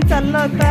आम्ही चाललो आता.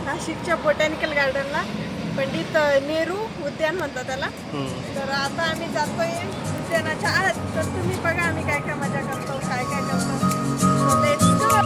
नाशिकच्या बोटॅनिकल गार्डनला, पंडित नेहरू उद्यान म्हणतात त्याला. तर आता आम्ही जातोय उद्यानाच्या आत. तर तुम्ही बघा आम्ही काय काय मजा करतो, काय काय करतो. Let's go.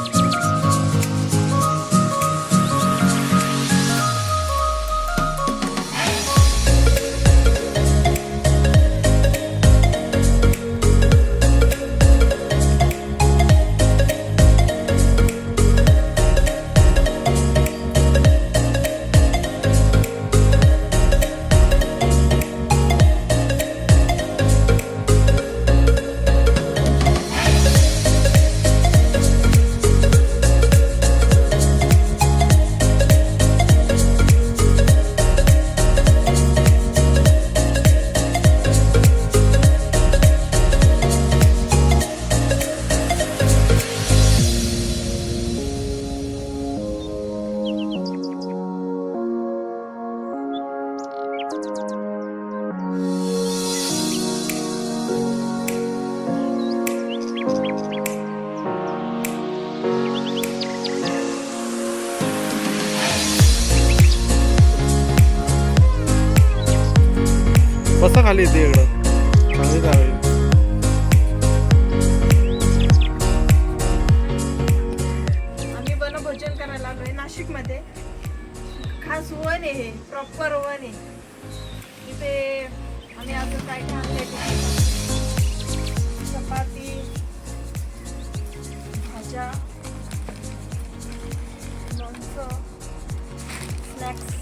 बसा खाली येते इकडं चांगली जावे. आम्ही वनभोजन करायला आलोय नाशिक मध्ये. खास वन आहे हे, प्रॉपर वन आहे. इथे आम्ही अजून काय काय आणले, चपाती, भाज्या, लोणचं, स्नॅक्स,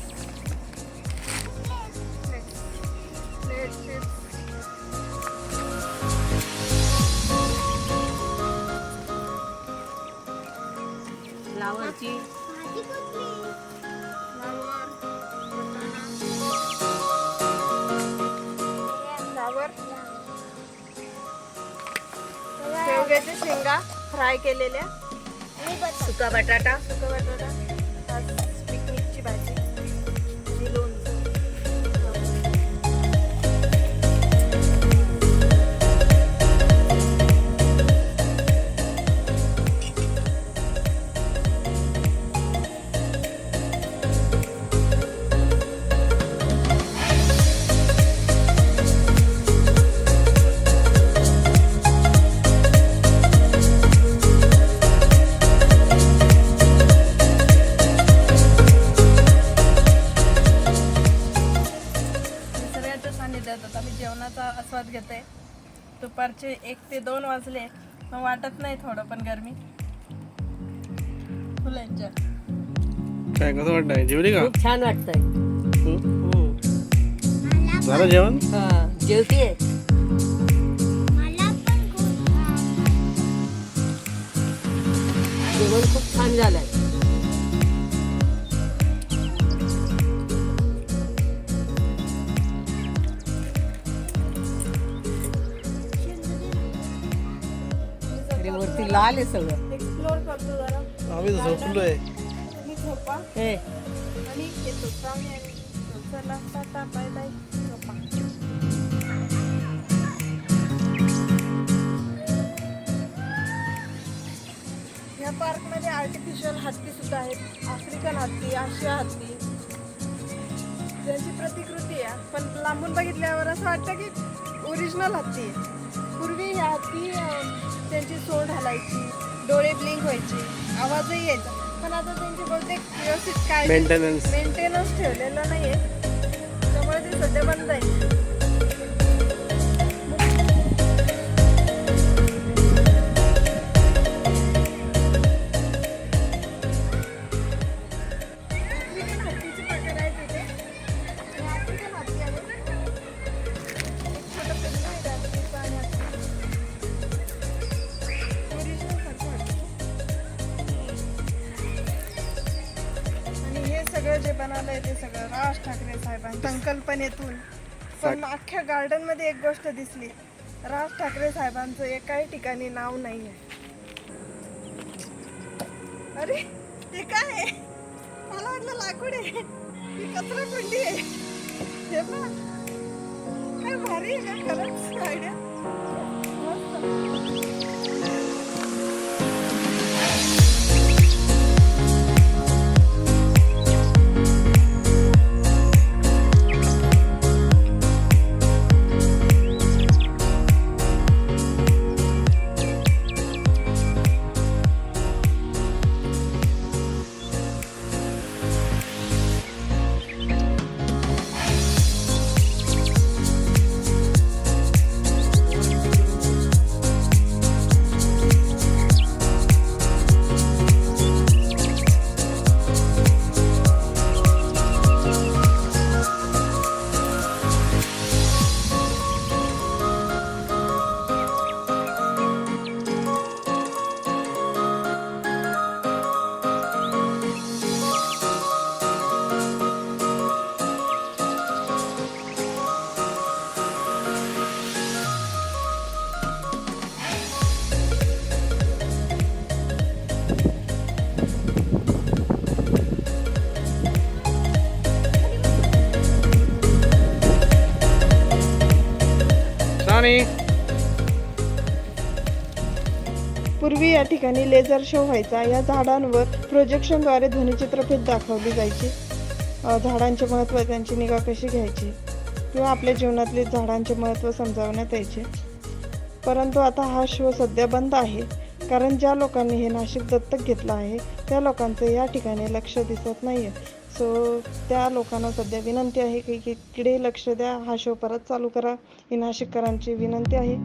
फ्लावरची शेवग्याच्या शेंगा फ्राय केलेल्या, सुका बटाटा, पिकनिकची भाजी आणि लोणचं. आम्ही जेवणाचा आस्वाद घेते. दुपारचे 1 ते 2 वाजले. मग वाटत नाही थोडं पण गरमी. फुल एन्जॉय. काय कसं वाटतंय? जेवली का? खूप छान वाटतंय. झालं जेवण? हा, जेवतीये. जेवण खूप छान झालंय. वरती लाल आहे सगळं. एक्सप्लोर करतो जरा. आम्ही तर झोपलोय. तुम्ही झोपा हे आणि येतो आम्ही. चला टाटा बाय बाय. झोपा. या पार्क मध्ये आर्टिफिशियल हत्ती सुद्धा आहेत. आफ्रिकन हत्ती, आशिया हत्ती, ज्यांची प्रतिकृती आहे. पण लांबून बघितल्यावर असं वाटतं की ओरिजिनल हत्ती आहे. पूर्वी या हत्ती त्यांची सोंड हलायची, डोळे ब्लिंक व्हायचे, आवाजही यायचा. पण आता त्यांची बहुतेक व्यवस्थित काय मेंटेनन्स ठेवलेलं नाहीये, त्यामुळे ते सध्या बंद आहे. जे बनवलंय ते सगळं राज ठाकरे साहेबांच्या संकल्पनेतून. पण अख्ख्या गार्डन मध्ये एक गोष्ट दिसली, राज ठाकरे साहेबांचं एकाही ठिकाणी नाव नाहीये. अरे ते काय आहे? मला वाटलं लाकूड आहे, ही कचरा कुंडी आहे. हे पहा, काय भारी आहे ना खरंच आयडिया. आणि पूर्वी या ठिकाणी लेझर शो व्हायचा. या झाडांवर प्रोजेक्शनद्वारे ध्वनिचित्रफित दाखवली जायची. झाडांचे महत्त्व, त्यांची निगा कशी घ्यायची किंवा आपल्या जीवनातले झाडांचे महत्त्व समजावण्यात यायचे. परंतु आता हा शो सध्या बंद आहे, कारण ज्या लोकांनी हे नाशिक दत्तक घेतलं आहे त्या लोकांचं या ठिकाणी लक्ष दिसत नाही आहे. सो त्या लोकांना सध्या विनंती आहे की इकडे लक्ष द्या, हा शो परत चालू करा, ही नाशिककरांची विनंती आहे.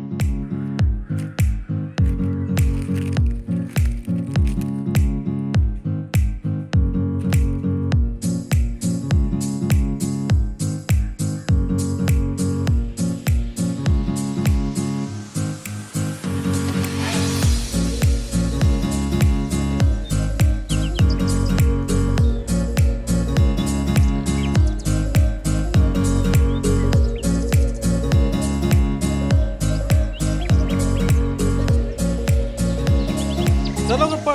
चला गप्पा.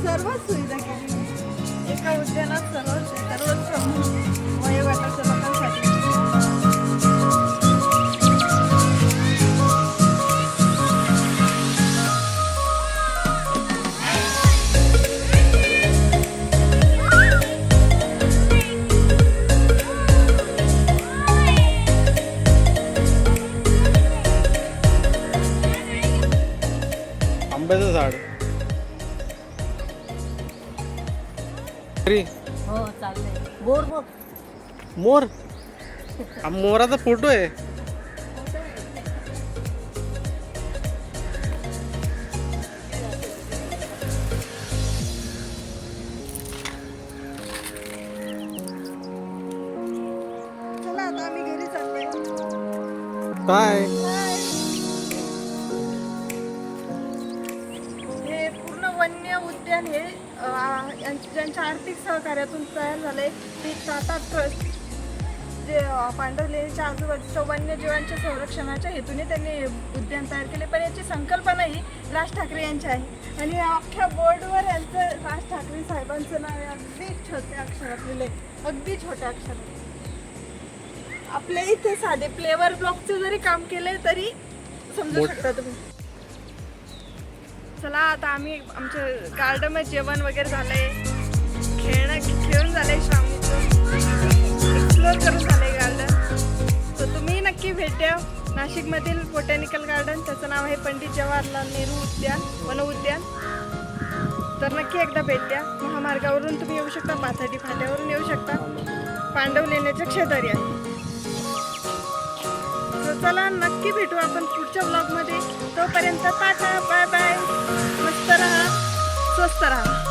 सर्वच सुविधा केली एका उद्यानात, सर्वच वयोगटाच्या लोकांसाठी. आंब्याचं झाड. हो चाललंय. बोर बघ. मोर. हा मोराचा फोटो आहे. चला आता आम्ही घरी चाललोय. काय हे पूर्ण वन्य उद्यान हे ज्यांच्या आर्थिक सहकार्यातून तयार झालंय ते टाटा ट्रस्ट, जे पांडवलेच्या आजूबाजूच्या वन्यजीवांच्या संरक्षणाच्या हेतूने त्यांनी उद्यान तयार केले. पण याची संकल्पना ही राज ठाकरे यांची आहे आणि अख्ख्या बोर्डवर यांचं राज ठाकरे साहेबांचं नाव आहे. अगदी छोट्या अक्षरात लिहिलंय, अगदी छोट्या अक्षरात. आपल्या इथे साधे फ्लेवर ब्लॉकचे जरी काम केले तरी समजू शकता तुम्ही. चला आता आम्ही आमच्या गार्डनमध्ये जेवण वगैरे झालंय, खेळून झालंय, एक्सप्लोर करून झालंय गार्डन. तर तुम्ही नक्की भेट द्या नाशिकमधील बोटॅनिकल गार्डन. त्याचं नाव आहे पंडित जवाहरलाल नेहरू उद्यान, वन उद्यान. तर नक्की एकदा भेट द्या. महामार्गावरून तुम्ही येऊ शकता, पाथर्डी फाट्यावरून येऊ शकता, पांडव लेण्याच्या शेजारी आहे. तर चला नक्की भेटू आपण पुढच्या ब्लॉगमध्ये. तोपर्यंत टाटा, बाय बाय. मस्त राहा, स्वस्त राहा.